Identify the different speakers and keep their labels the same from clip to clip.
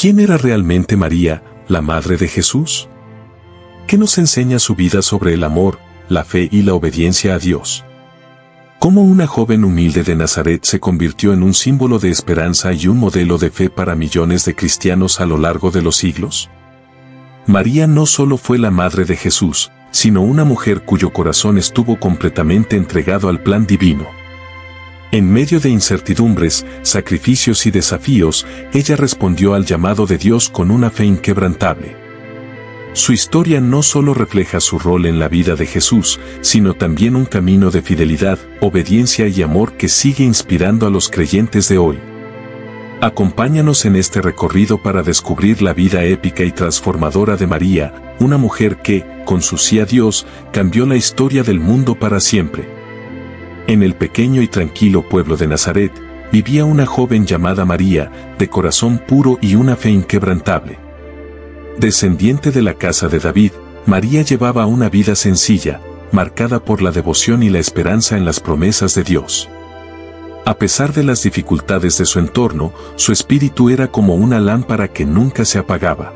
Speaker 1: ¿Quién era realmente María, la madre de Jesús? ¿Qué nos enseña su vida sobre el amor, la fe y la obediencia a Dios? ¿Cómo una joven humilde de Nazaret se convirtió en un símbolo de esperanza y un modelo de fe para millones de cristianos a lo largo de los siglos? María no solo fue la madre de Jesús, sino una mujer cuyo corazón estuvo completamente entregado al plan divino. En medio de incertidumbres, sacrificios y desafíos, ella respondió al llamado de Dios con una fe inquebrantable. Su historia no solo refleja su rol en la vida de Jesús, sino también un camino de fidelidad, obediencia y amor que sigue inspirando a los creyentes de hoy. Acompáñanos en este recorrido para descubrir la vida épica y transformadora de María, una mujer que, con su sí a Dios, cambió la historia del mundo para siempre. En el pequeño y tranquilo pueblo de Nazaret, vivía una joven llamada María, de corazón puro y una fe inquebrantable. Descendiente de la casa de David, María llevaba una vida sencilla, marcada por la devoción y la esperanza en las promesas de Dios. A pesar de las dificultades de su entorno, su espíritu era como una lámpara que nunca se apagaba.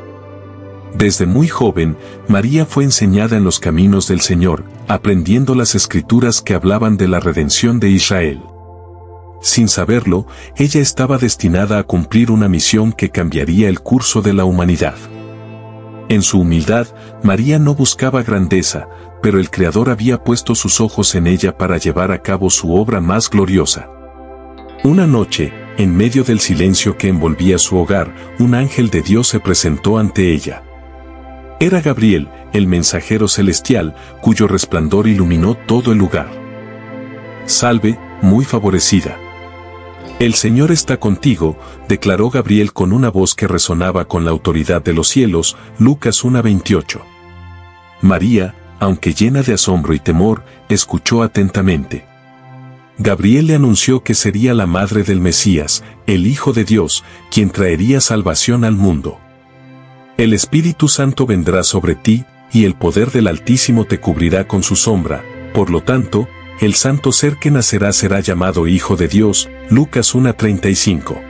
Speaker 1: Desde muy joven, María fue enseñada en los caminos del Señor, aprendiendo las escrituras que hablaban de la redención de Israel. Sin saberlo, ella estaba destinada a cumplir una misión que cambiaría el curso de la humanidad. En su humildad, María no buscaba grandeza, pero el Creador había puesto sus ojos en ella para llevar a cabo su obra más gloriosa. Una noche, en medio del silencio que envolvía su hogar, un ángel de Dios se presentó ante ella. Era Gabriel, el mensajero celestial, cuyo resplandor iluminó todo el lugar. «Salve, muy favorecida. El Señor está contigo», declaró Gabriel con una voz que resonaba con la autoridad de los cielos, Lucas 1:28. María, aunque llena de asombro y temor, escuchó atentamente. Gabriel le anunció que sería la madre del Mesías, el Hijo de Dios, quien traería salvación al mundo. «El Espíritu Santo vendrá sobre ti, y el poder del Altísimo te cubrirá con su sombra, por lo tanto, el santo ser que nacerá será llamado Hijo de Dios», Lucas 1:35.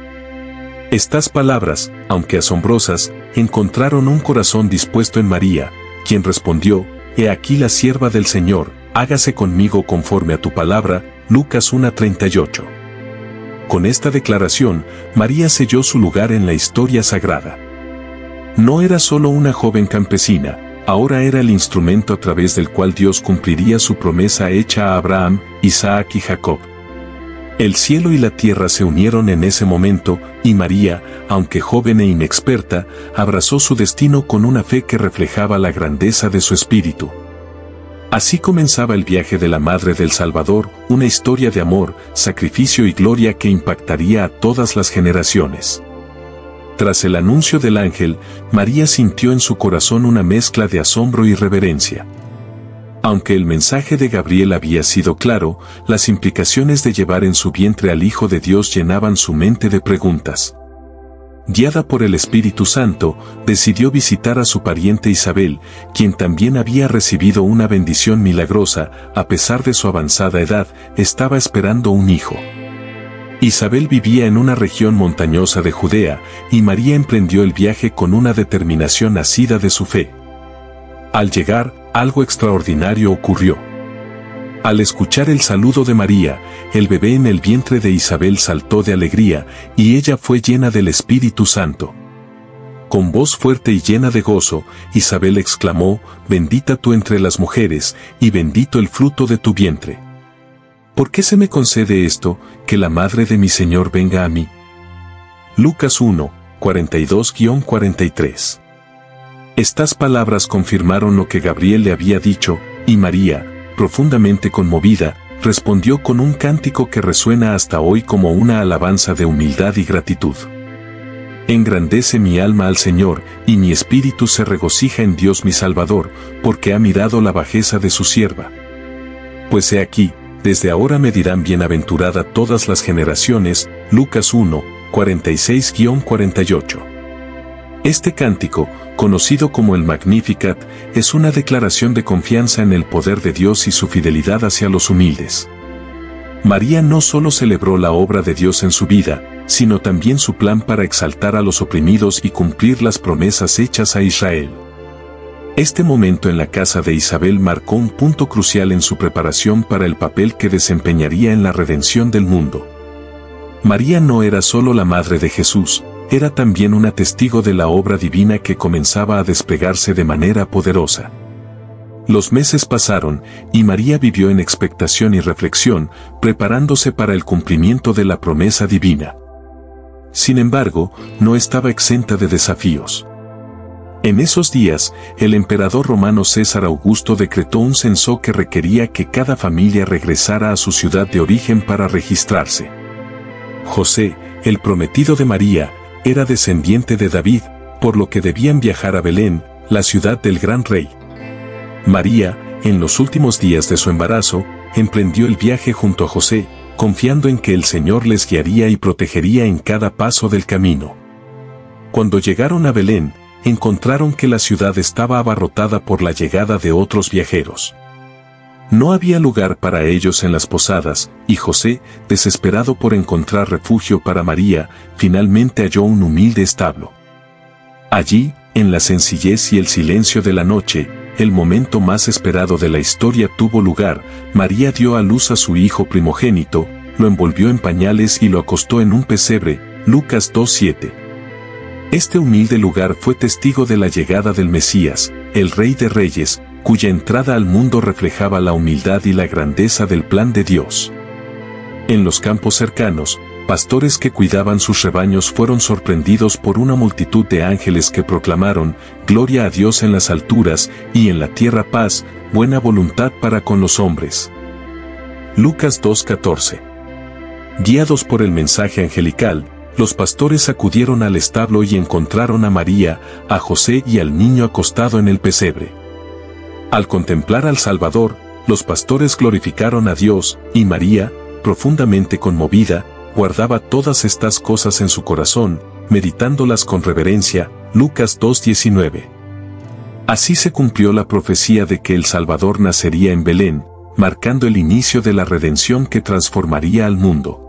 Speaker 1: Estas palabras, aunque asombrosas, encontraron un corazón dispuesto en María, quien respondió: «He aquí la sierva del Señor, hágase conmigo conforme a tu palabra», Lucas 1:38. Con esta declaración, María selló su lugar en la historia sagrada. No era solo una joven campesina, ahora era el instrumento a través del cual Dios cumpliría su promesa hecha a Abraham, Isaac y Jacob. El cielo y la tierra se unieron en ese momento, y María, aunque joven e inexperta, abrazó su destino con una fe que reflejaba la grandeza de su espíritu. Así comenzaba el viaje de la Madre del Salvador, una historia de amor, sacrificio y gloria que impactaría a todas las generaciones. Tras el anuncio del ángel, María sintió en su corazón una mezcla de asombro y reverencia. Aunque el mensaje de Gabriel había sido claro, las implicaciones de llevar en su vientre al Hijo de Dios llenaban su mente de preguntas. Guiada por el Espíritu Santo, decidió visitar a su pariente Isabel, quien también había recibido una bendición milagrosa, a pesar de su avanzada edad, estaba esperando un hijo. Isabel vivía en una región montañosa de Judea, y María emprendió el viaje con una determinación nacida de su fe. Al llegar, algo extraordinario ocurrió. Al escuchar el saludo de María, el bebé en el vientre de Isabel saltó de alegría, y ella fue llena del Espíritu Santo. Con voz fuerte y llena de gozo, Isabel exclamó: «Bendita tú entre las mujeres, y bendito el fruto de tu vientre. ¿Por qué se me concede esto, que la madre de mi Señor venga a mí?». Lucas 1, 42-43. Estas palabras confirmaron lo que Gabriel le había dicho, y María, profundamente conmovida, respondió con un cántico que resuena hasta hoy como una alabanza de humildad y gratitud. «Engrandece mi alma al Señor, y mi espíritu se regocija en Dios mi Salvador, porque ha mirado la bajeza de su sierva. Pues he aquí, desde ahora me dirán bienaventurada todas las generaciones», Lucas 1, 46-48. Este cántico, conocido como el Magnificat, es una declaración de confianza en el poder de Dios y su fidelidad hacia los humildes. María no solo celebró la obra de Dios en su vida, sino también su plan para exaltar a los oprimidos y cumplir las promesas hechas a Israel. Este momento en la casa de Isabel marcó un punto crucial en su preparación para el papel que desempeñaría en la redención del mundo. María no era solo la madre de Jesús, era también una testigo de la obra divina que comenzaba a desplegarse de manera poderosa. Los meses pasaron, y María vivió en expectación y reflexión, preparándose para el cumplimiento de la promesa divina. Sin embargo, no estaba exenta de desafíos. En esos días, el emperador romano César Augusto decretó un censo que requería que cada familia regresara a su ciudad de origen para registrarse. José, el prometido de María, era descendiente de David, por lo que debían viajar a Belén, la ciudad del gran rey. María, en los últimos días de su embarazo, emprendió el viaje junto a José, confiando en que el Señor les guiaría y protegería en cada paso del camino. Cuando llegaron a Belén, encontraron que la ciudad estaba abarrotada por la llegada de otros viajeros. No había lugar para ellos en las posadas, y José, desesperado por encontrar refugio para María, finalmente halló un humilde establo. Allí, en la sencillez y el silencio de la noche, el momento más esperado de la historia tuvo lugar. María dio a luz a su hijo primogénito, lo envolvió en pañales y lo acostó en un pesebre, Lucas 2:7. Este humilde lugar fue testigo de la llegada del Mesías, el Rey de Reyes, cuya entrada al mundo reflejaba la humildad y la grandeza del plan de Dios. En los campos cercanos, pastores que cuidaban sus rebaños fueron sorprendidos por una multitud de ángeles que proclamaron: «Gloria a Dios en las alturas, y en la tierra paz, buena voluntad para con los hombres». Lucas 2:14. Guiados por el mensaje angelical, los pastores acudieron al establo y encontraron a María, a José y al niño acostado en el pesebre. Al contemplar al Salvador, los pastores glorificaron a Dios, y María, profundamente conmovida, guardaba todas estas cosas en su corazón, meditándolas con reverencia. Lucas 2:19. Así se cumplió la profecía de que el Salvador nacería en Belén, marcando el inicio de la redención que transformaría al mundo.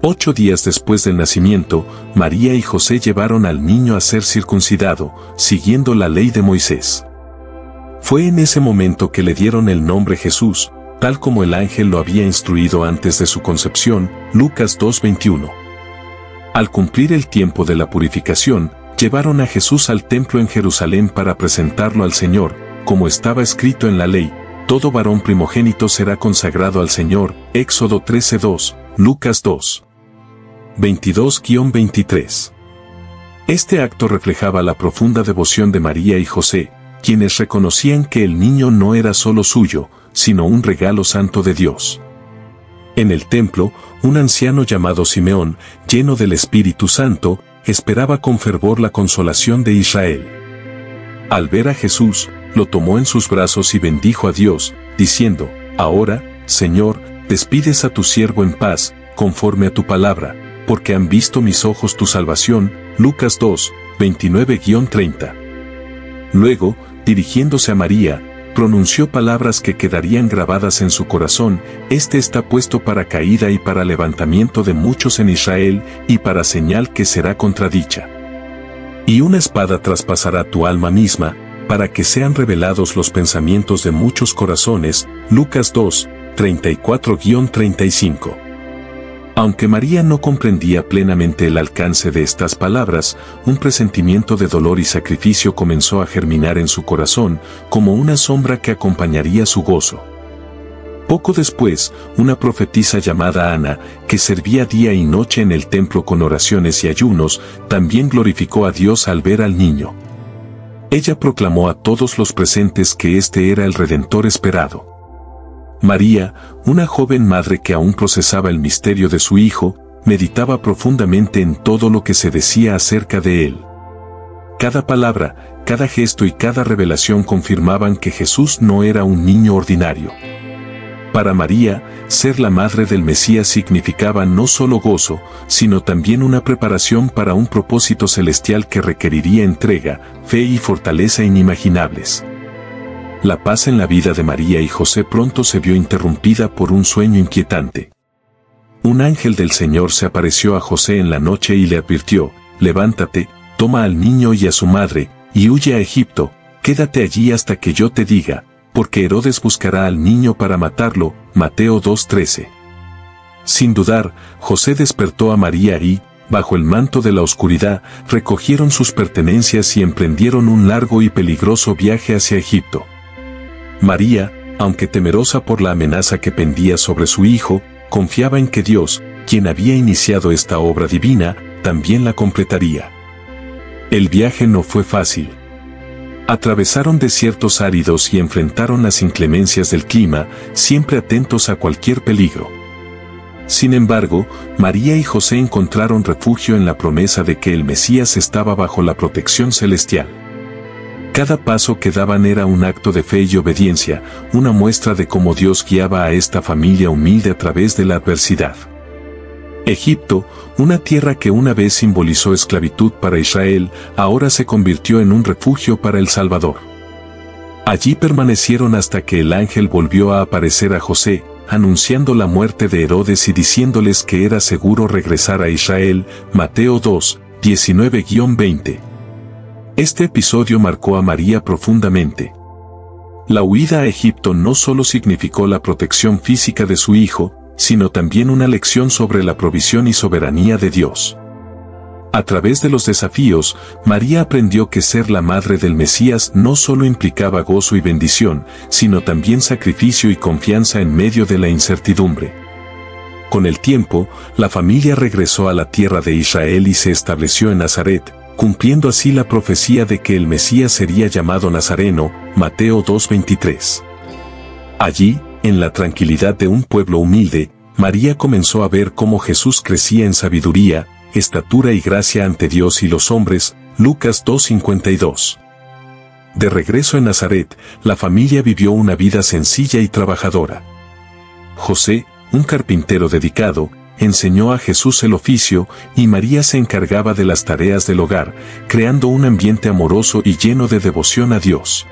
Speaker 1: 8 días después del nacimiento, María y José llevaron al niño a ser circuncidado, siguiendo la ley de Moisés. Fue en ese momento que le dieron el nombre Jesús, tal como el ángel lo había instruido antes de su concepción, Lucas 2:21. Al cumplir el tiempo de la purificación, llevaron a Jesús al templo en Jerusalén para presentarlo al Señor, como estaba escrito en la ley: todo varón primogénito será consagrado al Señor, Éxodo 13:2, Lucas 2:22-23. Este acto reflejaba la profunda devoción de María y José, quienes reconocían que el niño no era solo suyo, sino un regalo santo de Dios. En el templo, un anciano llamado Simeón, lleno del Espíritu Santo, esperaba con fervor la consolación de Israel. Al ver a Jesús, lo tomó en sus brazos y bendijo a Dios, diciendo: «Ahora, Señor, despides a tu siervo en paz, conforme a tu palabra, porque han visto mis ojos tu salvación». Lucas 2:29-30. Luego, dirigiéndose a María, pronunció palabras que quedarían grabadas en su corazón: «Este está puesto para caída y para levantamiento de muchos en Israel, y para señal que será contradicha. Y una espada traspasará tu alma misma, para que sean revelados los pensamientos de muchos corazones». Lucas 2:34-35. Aunque María no comprendía plenamente el alcance de estas palabras, un presentimiento de dolor y sacrificio comenzó a germinar en su corazón, como una sombra que acompañaría su gozo. Poco después, una profetisa llamada Ana, que servía día y noche en el templo con oraciones y ayunos, también glorificó a Dios al ver al niño. Ella proclamó a todos los presentes que este era el Redentor esperado. María, una joven madre que aún procesaba el misterio de su hijo, meditaba profundamente en todo lo que se decía acerca de él. Cada palabra, cada gesto y cada revelación confirmaban que Jesús no era un niño ordinario. Para María, ser la madre del Mesías significaba no solo gozo, sino también una preparación para un propósito celestial que requeriría entrega, fe y fortaleza inimaginables. La paz en la vida de María y José pronto se vio interrumpida por un sueño inquietante. Un ángel del Señor se apareció a José en la noche y le advirtió: levántate, toma al niño y a su madre, y huye a Egipto, quédate allí hasta que yo te diga, porque Herodes buscará al niño para matarlo. Mateo 2:13. Sin dudar, José despertó a María y, bajo el manto de la oscuridad, recogieron sus pertenencias y emprendieron un largo y peligroso viaje hacia Egipto. María, aunque temerosa por la amenaza que pendía sobre su hijo, confiaba en que Dios, quien había iniciado esta obra divina, también la completaría. El viaje no fue fácil. Atravesaron desiertos áridos y enfrentaron las inclemencias del clima, siempre atentos a cualquier peligro. Sin embargo, María y José encontraron refugio en la promesa de que el Mesías estaba bajo la protección celestial. Cada paso que daban era un acto de fe y obediencia, una muestra de cómo Dios guiaba a esta familia humilde a través de la adversidad. Egipto, una tierra que una vez simbolizó esclavitud para Israel, ahora se convirtió en un refugio para el Salvador. Allí permanecieron hasta que el ángel volvió a aparecer a José, anunciando la muerte de Herodes y diciéndoles que era seguro regresar a Israel. Mateo 2, 19-20. Este episodio marcó a María profundamente. La huida a Egipto no solo significó la protección física de su hijo, sino también una lección sobre la provisión y soberanía de Dios. A través de los desafíos, María aprendió que ser la madre del Mesías no solo implicaba gozo y bendición, sino también sacrificio y confianza en medio de la incertidumbre. Con el tiempo, la familia regresó a la tierra de Israel y se estableció en Nazaret, cumpliendo así la profecía de que el Mesías sería llamado Nazareno. Mateo 2:23. Allí, en la tranquilidad de un pueblo humilde, María comenzó a ver cómo Jesús crecía en sabiduría, estatura y gracia ante Dios y los hombres. Lucas 2:52. De regreso en Nazaret, la familia vivió una vida sencilla y trabajadora. José, un carpintero dedicado, enseñó a Jesús el oficio, y María se encargaba de las tareas del hogar, creando un ambiente amoroso y lleno de devoción a Dios.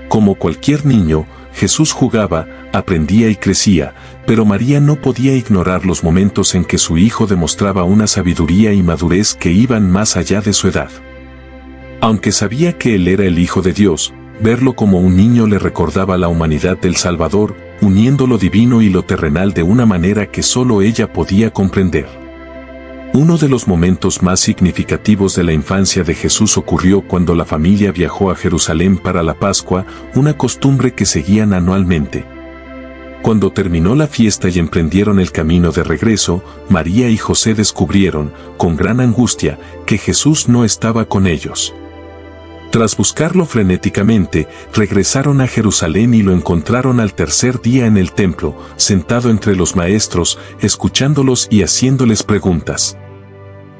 Speaker 1: Como cualquier niño, Jesús jugaba, aprendía y crecía, pero María no podía ignorar los momentos en que su hijo demostraba una sabiduría y madurez que iban más allá de su edad. Aunque sabía que él era el Hijo de Dios, verlo como un niño le recordaba la humanidad del Salvador, uniendo lo divino y lo terrenal de una manera que solo ella podía comprender. Uno de los momentos más significativos de la infancia de Jesús ocurrió cuando la familia viajó a Jerusalén para la Pascua, una costumbre que seguían anualmente. Cuando terminó la fiesta y emprendieron el camino de regreso, María y José descubrieron, con gran angustia, que Jesús no estaba con ellos. Tras buscarlo frenéticamente, regresaron a Jerusalén y lo encontraron al tercer día en el templo, sentado entre los maestros, escuchándolos y haciéndoles preguntas.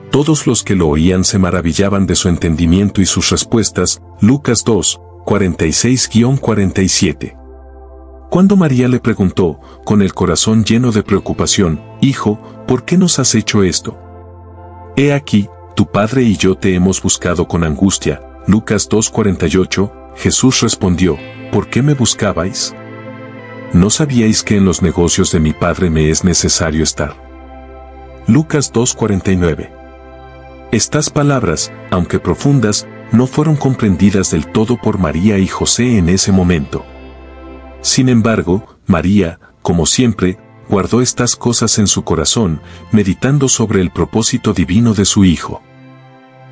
Speaker 1: Todos los que lo oían se maravillaban de su entendimiento y sus respuestas. Lucas 2, 46-47. Cuando María le preguntó, con el corazón lleno de preocupación: «Hijo, ¿por qué nos has hecho esto? He aquí, tu padre y yo te hemos buscado con angustia». Lucas 2:48, Jesús respondió: «¿Por qué me buscabais? ¿No sabíais que en los negocios de mi Padre me es necesario estar?». Lucas 2:49. Estas palabras, aunque profundas, no fueron comprendidas del todo por María y José en ese momento. Sin embargo, María, como siempre, guardó estas cosas en su corazón, meditando sobre el propósito divino de su Hijo.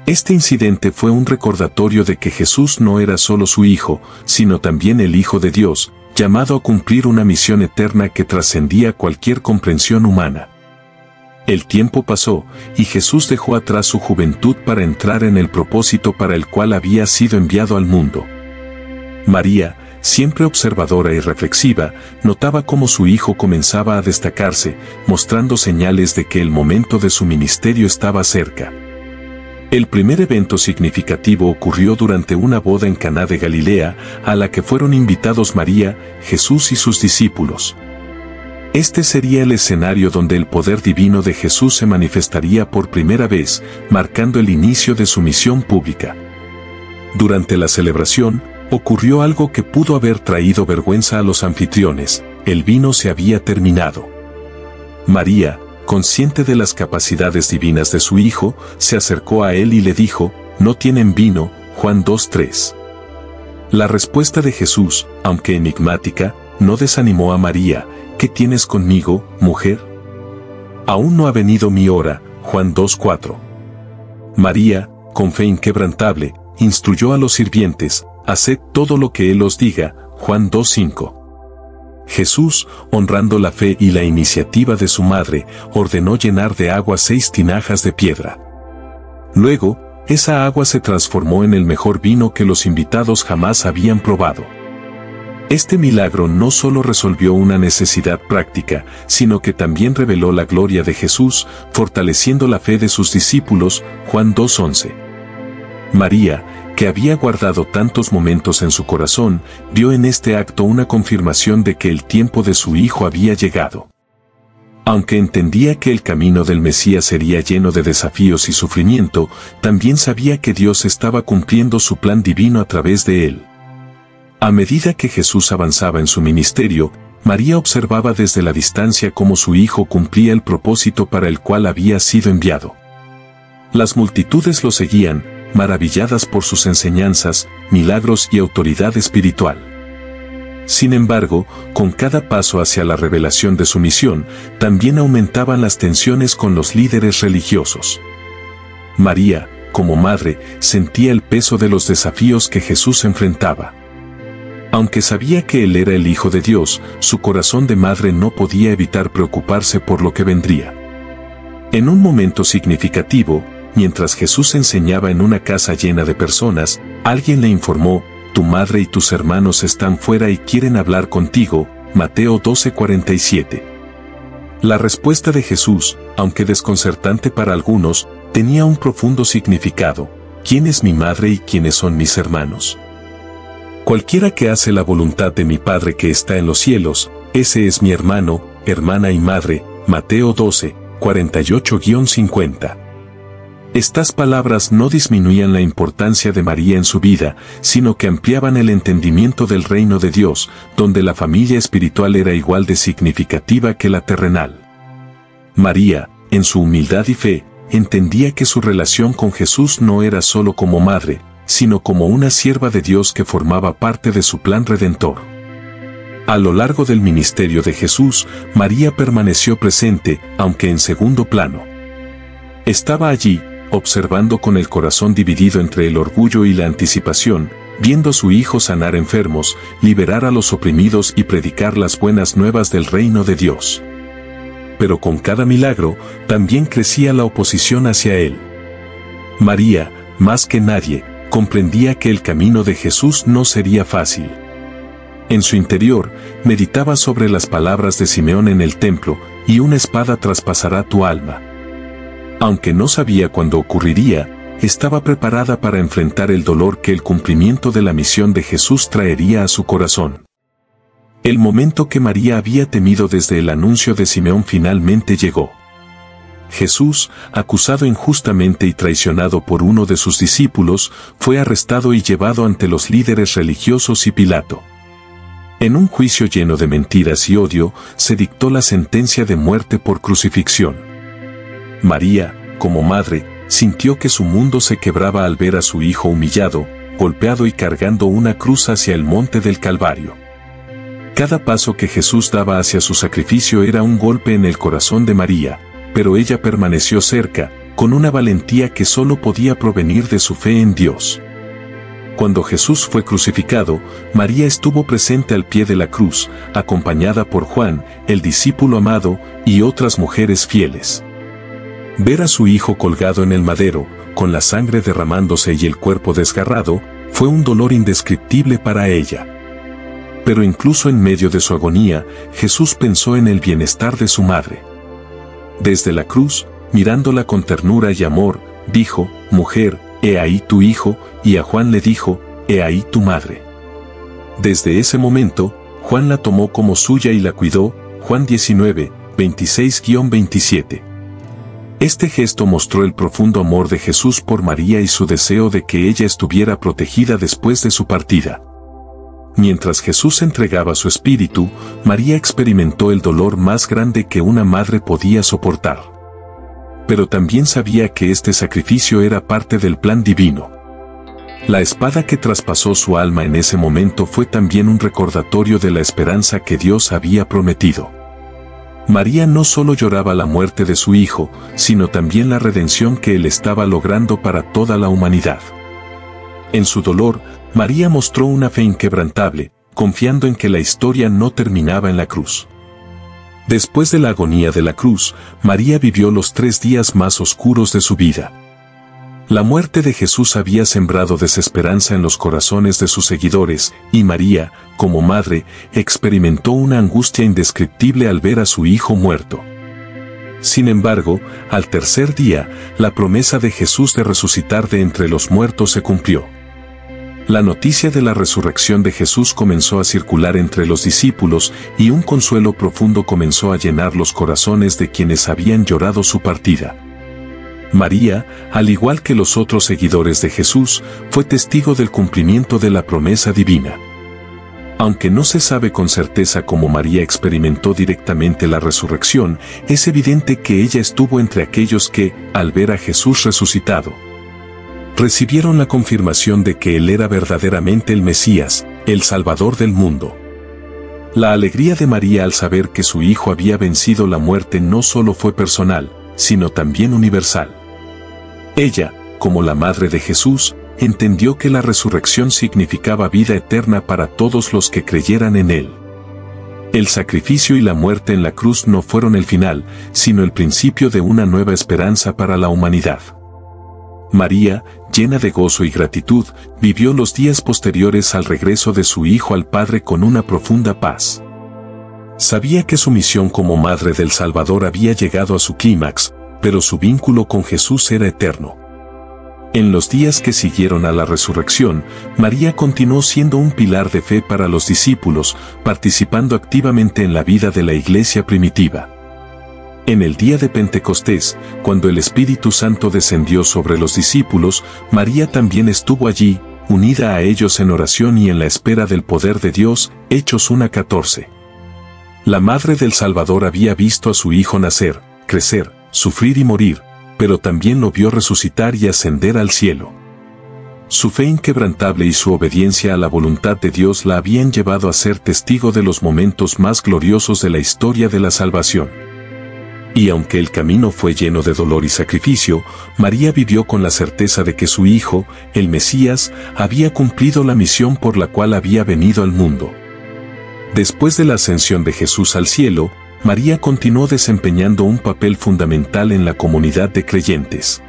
Speaker 1: Este incidente fue un recordatorio de que Jesús no era solo su Hijo, sino también el Hijo de Dios, llamado a cumplir una misión eterna que trascendía cualquier comprensión humana. El tiempo pasó, y Jesús dejó atrás su juventud para entrar en el propósito para el cual había sido enviado al mundo. María, siempre observadora y reflexiva, notaba cómo su hijo comenzaba a destacarse, mostrando señales de que el momento de su ministerio estaba cerca. El primer evento significativo ocurrió durante una boda en Caná de Galilea, a la que fueron invitados María, Jesús y sus discípulos. Este sería el escenario donde el poder divino de Jesús se manifestaría por primera vez, marcando el inicio de su misión pública. Durante la celebración, ocurrió algo que pudo haber traído vergüenza a los anfitriones: el vino se había terminado. María, consciente de las capacidades divinas de su hijo, se acercó a él y le dijo, «¿No tienen vino?». Juan 2:3. La respuesta de Jesús, aunque enigmática, no desanimó a María. «¿Qué tienes conmigo, mujer? Aún no ha venido mi hora». Juan 2:4. María, con fe inquebrantable, instruyó a los sirvientes, «Haced todo lo que Él os diga». Juan 2:5. Jesús, honrando la fe y la iniciativa de su madre, ordenó llenar de agua 6 tinajas de piedra. Luego, esa agua se transformó en el mejor vino que los invitados jamás habían probado. Este milagro no solo resolvió una necesidad práctica, sino que también reveló la gloria de Jesús, fortaleciendo la fe de sus discípulos. Juan 2:11. María, que había guardado tantos momentos en su corazón, vio en este acto una confirmación de que el tiempo de su hijo había llegado. Aunque entendía que el camino del Mesías sería lleno de desafíos y sufrimiento, también sabía que Dios estaba cumpliendo su plan divino a través de él. A medida que Jesús avanzaba en su ministerio, María observaba desde la distancia cómo su hijo cumplía el propósito para el cual había sido enviado. Las multitudes lo seguían, maravilladas por sus enseñanzas, milagros y autoridad espiritual. Sin embargo, con cada paso hacia la revelación de su misión, también aumentaban las tensiones con los líderes religiosos. María, como madre, sentía el peso de los desafíos que Jesús enfrentaba. Aunque sabía que él era el Hijo de Dios, su corazón de madre no podía evitar preocuparse por lo que vendría. En un momento significativo, mientras Jesús enseñaba en una casa llena de personas, alguien le informó, «Tu madre y tus hermanos están fuera y quieren hablar contigo». Mateo 12:47. La respuesta de Jesús, aunque desconcertante para algunos, tenía un profundo significado. ¿Quién es mi madre y quiénes son mis hermanos? Cualquiera que hace la voluntad de mi Padre que está en los cielos, ese es mi hermano, hermana y madre. Mateo 12:48-50. Estas palabras no disminuían la importancia de María en su vida, sino que ampliaban el entendimiento del reino de Dios, donde la familia espiritual era igual de significativa que la terrenal. María, en su humildad y fe, entendía que su relación con Jesús no era solo como madre, sino como una sierva de Dios que formaba parte de su plan redentor. A lo largo del ministerio de Jesús, María permaneció presente, aunque en segundo plano. Estaba allí, observando con el corazón dividido entre el orgullo y la anticipación, viendo a su hijo sanar enfermos, liberar a los oprimidos y predicar las buenas nuevas del reino de Dios. Pero con cada milagro, también crecía la oposición hacia él. María, más que nadie, comprendía que el camino de Jesús no sería fácil. En su interior, meditaba sobre las palabras de Simeón en el templo, y una espada traspasará tu alma. Aunque no sabía cuándo ocurriría, estaba preparada para enfrentar el dolor que el cumplimiento de la misión de Jesús traería a su corazón. El momento que María había temido desde el anuncio de Simeón finalmente llegó. Jesús, acusado injustamente y traicionado por uno de sus discípulos, fue arrestado y llevado ante los líderes religiosos y Pilato. En un juicio lleno de mentiras y odio, se dictó la sentencia de muerte por crucifixión. María, como madre, sintió que su mundo se quebraba al ver a su hijo humillado, golpeado y cargando una cruz hacia el monte del Calvario. Cada paso que Jesús daba hacia su sacrificio era un golpe en el corazón de María, pero ella permaneció cerca, con una valentía que solo podía provenir de su fe en Dios. Cuando Jesús fue crucificado, María estuvo presente al pie de la cruz, acompañada por Juan, el discípulo amado, y otras mujeres fieles. Ver a su hijo colgado en el madero, con la sangre derramándose y el cuerpo desgarrado, fue un dolor indescriptible para ella. Pero incluso en medio de su agonía, Jesús pensó en el bienestar de su madre. Desde la cruz, mirándola con ternura y amor, dijo, «Mujer, he ahí tu hijo», y a Juan le dijo, «He ahí tu madre». Desde ese momento, Juan la tomó como suya y la cuidó. Juan 19, 26-27. Este gesto mostró el profundo amor de Jesús por María y su deseo de que ella estuviera protegida después de su partida. Mientras Jesús entregaba su espíritu, María experimentó el dolor más grande que una madre podía soportar. Pero también sabía que este sacrificio era parte del plan divino. La espada que traspasó su alma en ese momento fue también un recordatorio de la esperanza que Dios había prometido. María no solo lloraba la muerte de su hijo, sino también la redención que él estaba logrando para toda la humanidad. En su dolor, María mostró una fe inquebrantable, confiando en que la historia no terminaba en la cruz. Después de la agonía de la cruz, María vivió los 3 días más oscuros de su vida. La muerte de Jesús había sembrado desesperanza en los corazones de sus seguidores, y María, como madre, experimentó una angustia indescriptible al ver a su hijo muerto. Sin embargo, al 3er día, la promesa de Jesús de resucitar de entre los muertos se cumplió. La noticia de la resurrección de Jesús comenzó a circular entre los discípulos y un consuelo profundo comenzó a llenar los corazones de quienes habían llorado su partida. María, al igual que los otros seguidores de Jesús, fue testigo del cumplimiento de la promesa divina. Aunque no se sabe con certeza cómo María experimentó directamente la resurrección, es evidente que ella estuvo entre aquellos que, al ver a Jesús resucitado, recibieron la confirmación de que Él era verdaderamente el Mesías, el Salvador del mundo. La alegría de María al saber que su hijo había vencido la muerte no solo fue personal, sino también universal. Ella, como la madre de Jesús, entendió que la resurrección significaba vida eterna para todos los que creyeran en Él. El sacrificio y la muerte en la cruz no fueron el final, sino el principio de una nueva esperanza para la humanidad. María, llena de gozo y gratitud, vivió los días posteriores al regreso de su hijo al Padre con una profunda paz. Sabía que su misión como madre del Salvador había llegado a su clímax, pero su vínculo con Jesús era eterno. En los días que siguieron a la resurrección, María continuó siendo un pilar de fe para los discípulos, participando activamente en la vida de la iglesia primitiva. En el día de Pentecostés, cuando el Espíritu Santo descendió sobre los discípulos, María también estuvo allí, unida a ellos en oración y en la espera del poder de Dios, Hechos 1:14. La Madre del Salvador había visto a su Hijo nacer, crecer, sufrir y morir, pero también lo vio resucitar y ascender al cielo. Su fe inquebrantable y su obediencia a la voluntad de Dios la habían llevado a ser testigo de los momentos más gloriosos de la historia de la salvación. Y aunque el camino fue lleno de dolor y sacrificio, María vivió con la certeza de que su Hijo, el Mesías, había cumplido la misión por la cual había venido al mundo. Después de la ascensión de Jesús al cielo, María continuó desempeñando un papel fundamental en la comunidad de creyentes.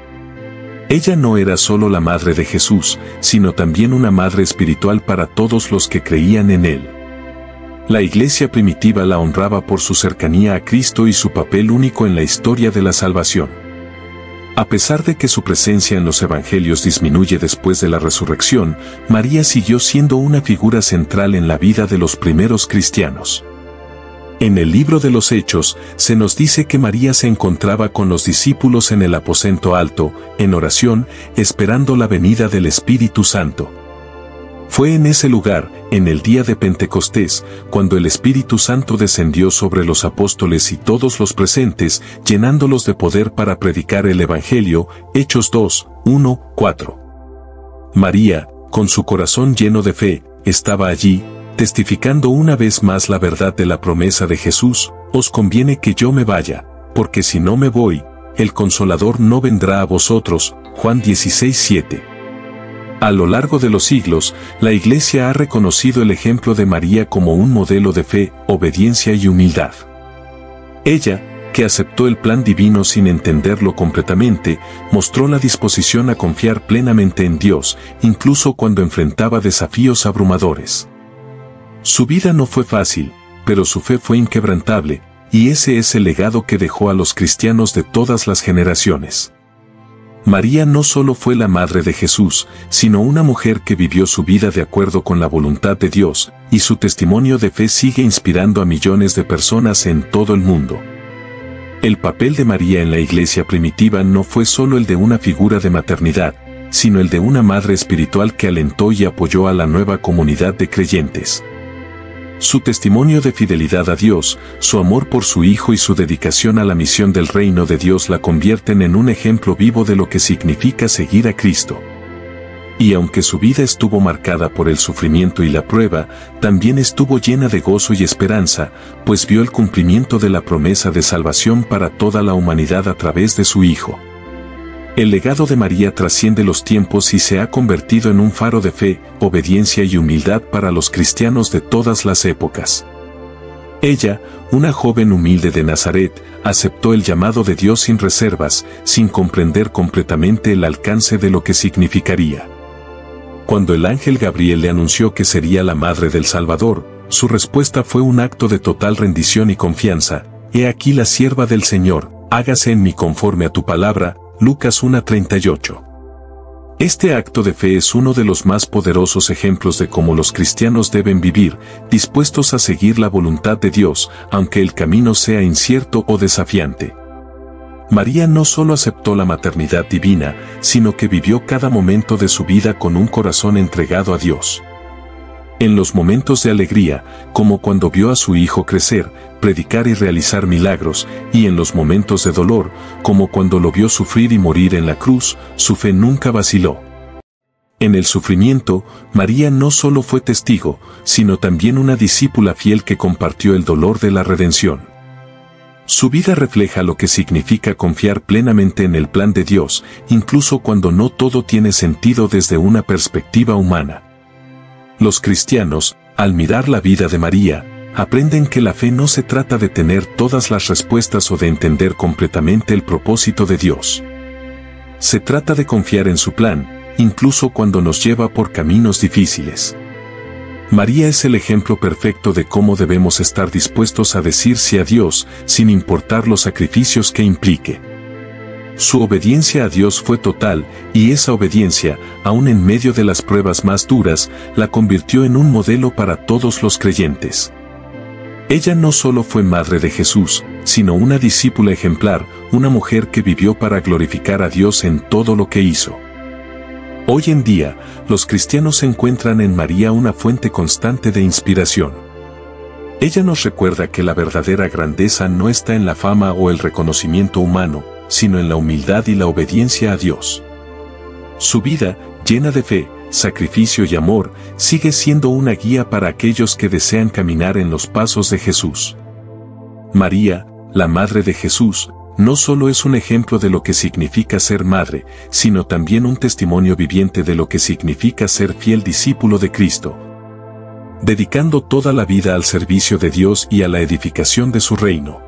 Speaker 1: Ella no era solo la madre de Jesús, sino también una madre espiritual para todos los que creían en Él. La iglesia primitiva la honraba por su cercanía a Cristo y su papel único en la historia de la salvación. A pesar de que su presencia en los evangelios disminuye después de la resurrección, María siguió siendo una figura central en la vida de los primeros cristianos. En el libro de los Hechos, se nos dice que María se encontraba con los discípulos en el aposento alto, en oración, esperando la venida del Espíritu Santo. Fue en ese lugar, en el día de Pentecostés, cuando el Espíritu Santo descendió sobre los apóstoles y todos los presentes, llenándolos de poder para predicar el Evangelio, Hechos 2:1-4. María, con su corazón lleno de fe, estaba allí, testificando una vez más la verdad de la promesa de Jesús: os conviene que yo me vaya, porque si no me voy, el Consolador no vendrá a vosotros. Juan 16:7. A lo largo de los siglos, la Iglesia ha reconocido el ejemplo de María como un modelo de fe, obediencia y humildad. Ella, que aceptó el plan divino sin entenderlo completamente, mostró la disposición a confiar plenamente en Dios, incluso cuando enfrentaba desafíos abrumadores. Su vida no fue fácil, pero su fe fue inquebrantable, y ese es el legado que dejó a los cristianos de todas las generaciones. María no solo fue la madre de Jesús, sino una mujer que vivió su vida de acuerdo con la voluntad de Dios, y su testimonio de fe sigue inspirando a millones de personas en todo el mundo. El papel de María en la iglesia primitiva no fue solo el de una figura de maternidad, sino el de una madre espiritual que alentó y apoyó a la nueva comunidad de creyentes. Su testimonio de fidelidad a Dios, su amor por su Hijo y su dedicación a la misión del reino de Dios la convierten en un ejemplo vivo de lo que significa seguir a Cristo. Y aunque su vida estuvo marcada por el sufrimiento y la prueba, también estuvo llena de gozo y esperanza, pues vio el cumplimiento de la promesa de salvación para toda la humanidad a través de su Hijo. El legado de María trasciende los tiempos y se ha convertido en un faro de fe, obediencia y humildad para los cristianos de todas las épocas. Ella, una joven humilde de Nazaret, aceptó el llamado de Dios sin reservas, sin comprender completamente el alcance de lo que significaría. Cuando el ángel Gabriel le anunció que sería la madre del Salvador, su respuesta fue un acto de total rendición y confianza. He aquí la sierva del Señor, hágase en mí conforme a tu palabra. Lucas 1:38. Este acto de fe es uno de los más poderosos ejemplos de cómo los cristianos deben vivir, dispuestos a seguir la voluntad de Dios, aunque el camino sea incierto o desafiante. María no solo aceptó la maternidad divina, sino que vivió cada momento de su vida con un corazón entregado a Dios. En los momentos de alegría, como cuando vio a su hijo crecer, predicar y realizar milagros, y en los momentos de dolor, como cuando lo vio sufrir y morir en la cruz, su fe nunca vaciló. En el sufrimiento, María no solo fue testigo, sino también una discípula fiel que compartió el dolor de la redención. Su vida refleja lo que significa confiar plenamente en el plan de Dios, incluso cuando no todo tiene sentido desde una perspectiva humana. Los cristianos, al mirar la vida de María, aprenden que la fe no se trata de tener todas las respuestas o de entender completamente el propósito de Dios. Se trata de confiar en su plan, incluso cuando nos lleva por caminos difíciles. María es el ejemplo perfecto de cómo debemos estar dispuestos a decir sí a Dios, sin importar los sacrificios que implique. Su obediencia a Dios fue total, y esa obediencia, aun en medio de las pruebas más duras, la convirtió en un modelo para todos los creyentes. Ella no solo fue madre de Jesús, sino una discípula ejemplar, una mujer que vivió para glorificar a Dios en todo lo que hizo. Hoy en día, los cristianos encuentran en María una fuente constante de inspiración. Ella nos recuerda que la verdadera grandeza no está en la fama o el reconocimiento humano, sino en la humildad y la obediencia a Dios. Su vida, llena de fe, sacrificio y amor, sigue siendo una guía para aquellos que desean caminar en los pasos de Jesús. María, la Madre de Jesús, no solo es un ejemplo de lo que significa ser madre, sino también un testimonio viviente de lo que significa ser fiel discípulo de Cristo, dedicando toda la vida al servicio de Dios y a la edificación de su reino.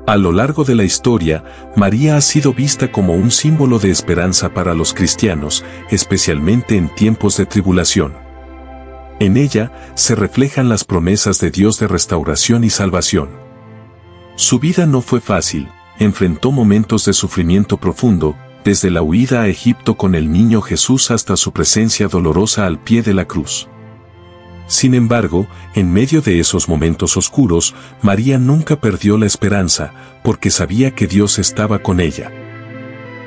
Speaker 1: A lo largo de la historia, María ha sido vista como un símbolo de esperanza para los cristianos, especialmente en tiempos de tribulación. En ella se reflejan las promesas de Dios de restauración y salvación. Su vida no fue fácil, enfrentó momentos de sufrimiento profundo, desde la huida a Egipto con el niño Jesús hasta su presencia dolorosa al pie de la cruz. Sin embargo, en medio de esos momentos oscuros, María nunca perdió la esperanza, porque sabía que Dios estaba con ella.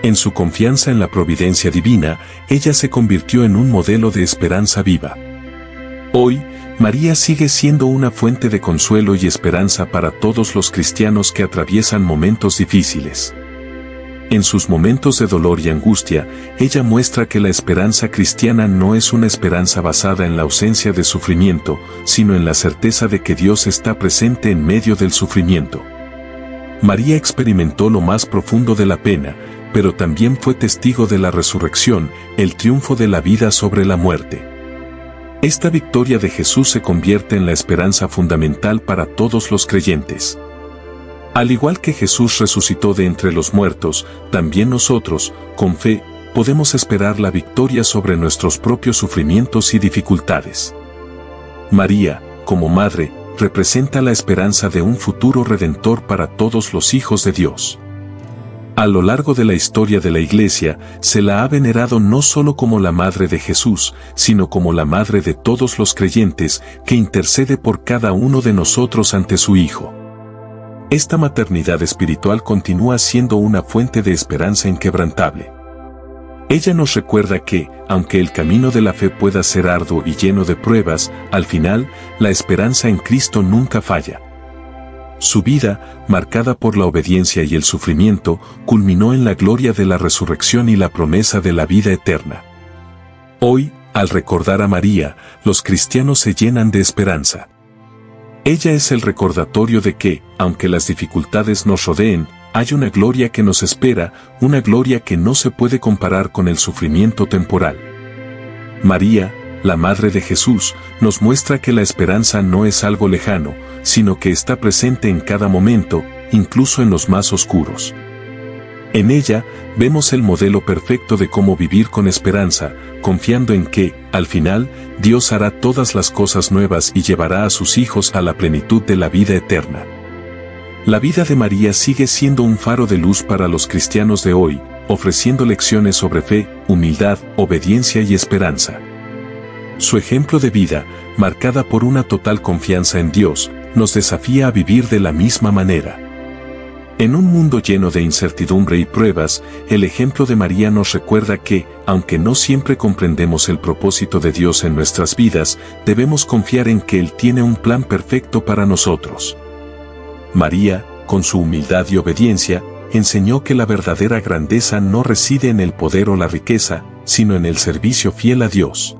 Speaker 1: En su confianza en la providencia divina, ella se convirtió en un modelo de esperanza viva. Hoy, María sigue siendo una fuente de consuelo y esperanza para todos los cristianos que atraviesan momentos difíciles. En sus momentos de dolor y angustia, ella muestra que la esperanza cristiana no es una esperanza basada en la ausencia de sufrimiento, sino en la certeza de que Dios está presente en medio del sufrimiento. María experimentó lo más profundo de la pena, pero también fue testigo de la resurrección, el triunfo de la vida sobre la muerte. Esta victoria de Jesús se convierte en la esperanza fundamental para todos los creyentes. Al igual que Jesús resucitó de entre los muertos, también nosotros, con fe, podemos esperar la victoria sobre nuestros propios sufrimientos y dificultades. María, como madre, representa la esperanza de un futuro redentor para todos los hijos de Dios. A lo largo de la historia de la Iglesia, se la ha venerado no solo como la Madre de Jesús, sino como la Madre de todos los creyentes, que intercede por cada uno de nosotros ante su Hijo. Esta maternidad espiritual continúa siendo una fuente de esperanza inquebrantable. Ella nos recuerda que, aunque el camino de la fe pueda ser arduo y lleno de pruebas, al final, la esperanza en Cristo nunca falla. Su vida, marcada por la obediencia y el sufrimiento, culminó en la gloria de la resurrección y la promesa de la vida eterna. Hoy, al recordar a María, los cristianos se llenan de esperanza. Ella es el recordatorio de que, aunque las dificultades nos rodeen, hay una gloria que nos espera, una gloria que no se puede comparar con el sufrimiento temporal. María, la Madre de Jesús, nos muestra que la esperanza no es algo lejano, sino que está presente en cada momento, incluso en los más oscuros. En ella, vemos el modelo perfecto de cómo vivir con esperanza, confiando en que, al final, Dios hará todas las cosas nuevas y llevará a sus hijos a la plenitud de la vida eterna. La vida de María sigue siendo un faro de luz para los cristianos de hoy, ofreciendo lecciones sobre fe, humildad, obediencia y esperanza. Su ejemplo de vida, marcada por una total confianza en Dios, nos desafía a vivir de la misma manera. En un mundo lleno de incertidumbre y pruebas, el ejemplo de María nos recuerda que, aunque no siempre comprendemos el propósito de Dios en nuestras vidas, debemos confiar en que Él tiene un plan perfecto para nosotros. María, con su humildad y obediencia, enseñó que la verdadera grandeza no reside en el poder o la riqueza, sino en el servicio fiel a Dios.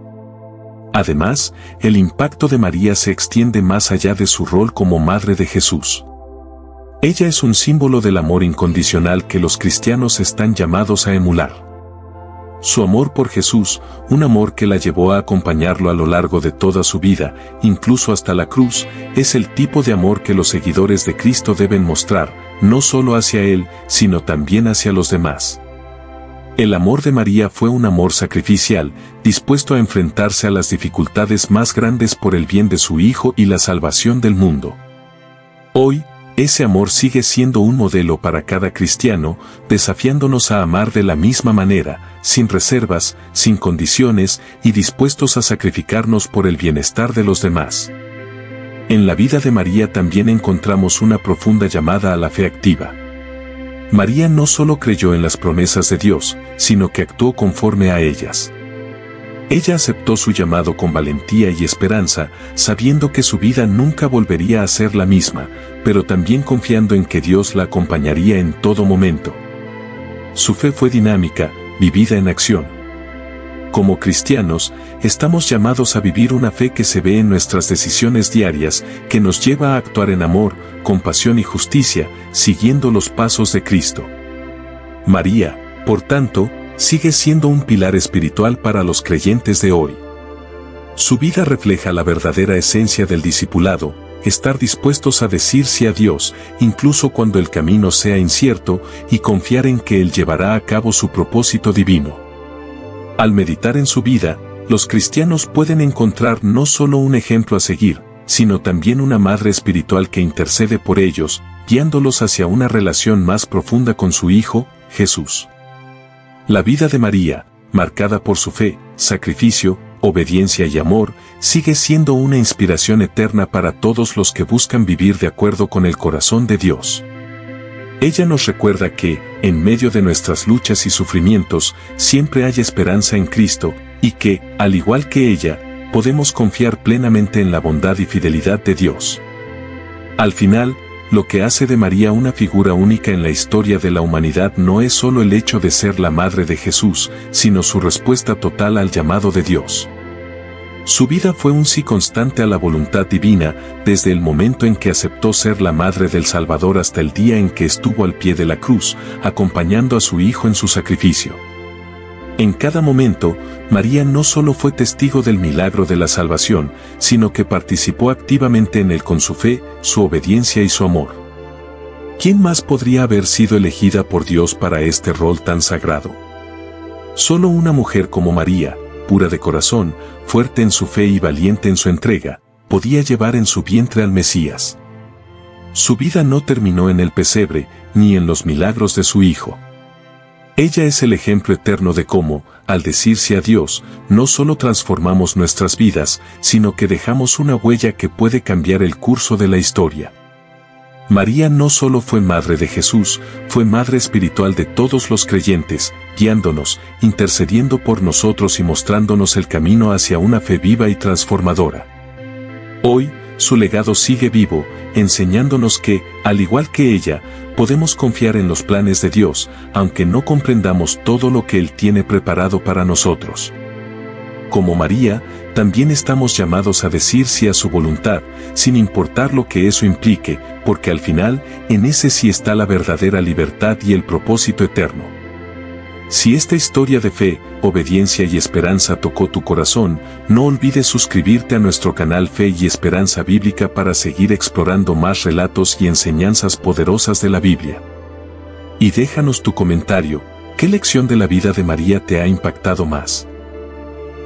Speaker 1: Además, el impacto de María se extiende más allá de su rol como Madre de Jesús. Ella es un símbolo del amor incondicional que los cristianos están llamados a emular. Su amor por Jesús, un amor que la llevó a acompañarlo a lo largo de toda su vida, incluso hasta la cruz, es el tipo de amor que los seguidores de Cristo deben mostrar, no solo hacia Él, sino también hacia los demás. El amor de María fue un amor sacrificial, dispuesto a enfrentarse a las dificultades más grandes por el bien de su Hijo y la salvación del mundo. Hoy, ese amor sigue siendo un modelo para cada cristiano, desafiándonos a amar de la misma manera, sin reservas, sin condiciones y dispuestos a sacrificarnos por el bienestar de los demás. En la vida de María también encontramos una profunda llamada a la fe activa. María no solo creyó en las promesas de Dios, sino que actuó conforme a ellas. Ella aceptó su llamado con valentía y esperanza, sabiendo que su vida nunca volvería a ser la misma, pero también confiando en que Dios la acompañaría en todo momento. Su fe fue dinámica, vivida en acción. Como cristianos, estamos llamados a vivir una fe que se ve en nuestras decisiones diarias, que nos lleva a actuar en amor, compasión y justicia, siguiendo los pasos de Cristo. María, por tanto, sigue siendo un pilar espiritual para los creyentes de hoy. Su vida refleja la verdadera esencia del discipulado, estar dispuestos a decir sí a Dios, incluso cuando el camino sea incierto, y confiar en que Él llevará a cabo su propósito divino. Al meditar en su vida, los cristianos pueden encontrar no solo un ejemplo a seguir, sino también una madre espiritual que intercede por ellos, guiándolos hacia una relación más profunda con su Hijo, Jesús. La vida de María, marcada por su fe, sacrificio, obediencia y amor, sigue siendo una inspiración eterna para todos los que buscan vivir de acuerdo con el corazón de Dios. Ella nos recuerda que, en medio de nuestras luchas y sufrimientos, siempre hay esperanza en Cristo, y que, al igual que ella, podemos confiar plenamente en la bondad y fidelidad de Dios. Al final, lo que hace de María una figura única en la historia de la humanidad no es solo el hecho de ser la Madre de Jesús, sino su respuesta total al llamado de Dios. Su vida fue un sí constante a la voluntad divina, desde el momento en que aceptó ser la Madre del Salvador hasta el día en que estuvo al pie de la cruz, acompañando a su Hijo en su sacrificio. En cada momento, María no solo fue testigo del milagro de la salvación, sino que participó activamente en él con su fe, su obediencia y su amor. ¿Quién más podría haber sido elegida por Dios para este rol tan sagrado? Solo una mujer como María, pura de corazón, fuerte en su fe y valiente en su entrega, podía llevar en su vientre al Mesías. Su vida no terminó en el pesebre, ni en los milagros de su Hijo. Ella es el ejemplo eterno de cómo, al decirse a Dios, no solo transformamos nuestras vidas, sino que dejamos una huella que puede cambiar el curso de la historia. María no solo fue madre de Jesús, fue madre espiritual de todos los creyentes, guiándonos, intercediendo por nosotros y mostrándonos el camino hacia una fe viva y transformadora. Hoy, su legado sigue vivo, enseñándonos que, al igual que ella, podemos confiar en los planes de Dios, aunque no comprendamos todo lo que Él tiene preparado para nosotros. Como María, también estamos llamados a decir sí a su voluntad, sin importar lo que eso implique, porque al final, en ese sí está la verdadera libertad y el propósito eterno. Si esta historia de fe, obediencia y esperanza tocó tu corazón, no olvides suscribirte a nuestro canal Fe y Esperanza Bíblica para seguir explorando más relatos y enseñanzas poderosas de la Biblia. Y déjanos tu comentario, ¿qué lección de la vida de María te ha impactado más?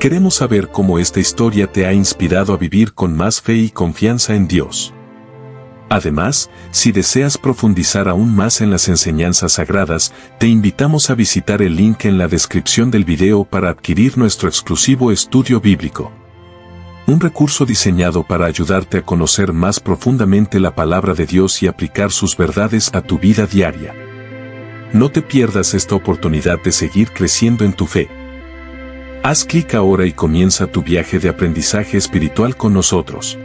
Speaker 1: Queremos saber cómo esta historia te ha inspirado a vivir con más fe y confianza en Dios. Además, si deseas profundizar aún más en las enseñanzas sagradas, te invitamos a visitar el link en la descripción del video para adquirir nuestro exclusivo estudio bíblico. Un recurso diseñado para ayudarte a conocer más profundamente la palabra de Dios y aplicar sus verdades a tu vida diaria. No te pierdas esta oportunidad de seguir creciendo en tu fe. Haz clic ahora y comienza tu viaje de aprendizaje espiritual con nosotros.